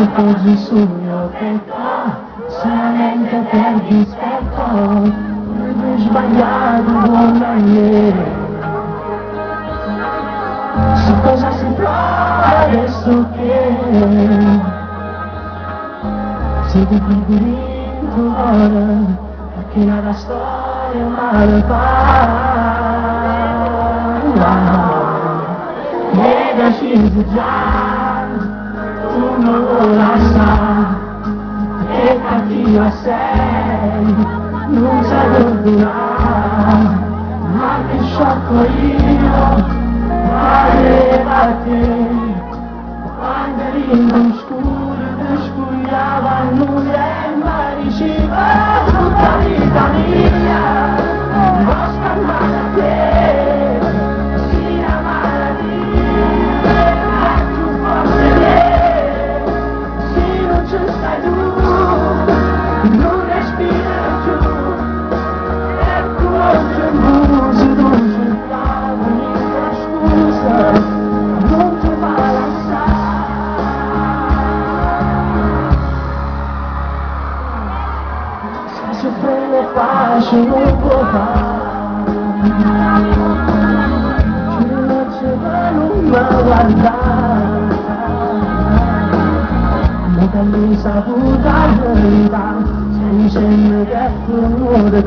che poggi sul mio petto, solamente per dispetto, avevo sbagliato buon maniere. So cosa si prova adesso che siete qui dentro ora, perché nella storia male fa. E da sceso già, tu non lo sai, che cattiva sei, non sai perdonare, ma che sciocco io. Pareva te, quando eri in scuro ti scugliava nulla e mai diceva tutta vita mia, non scambiare a te, si la malattia, ma tu forse me, se non ci stai tu, non respira più, ecco oggi è muso, non c'è non ti va a lasciare. Se soffrire pace non può fare, che non ci va non mi guardare, ma da lì saputa la verità, sei dicendo che tu non ti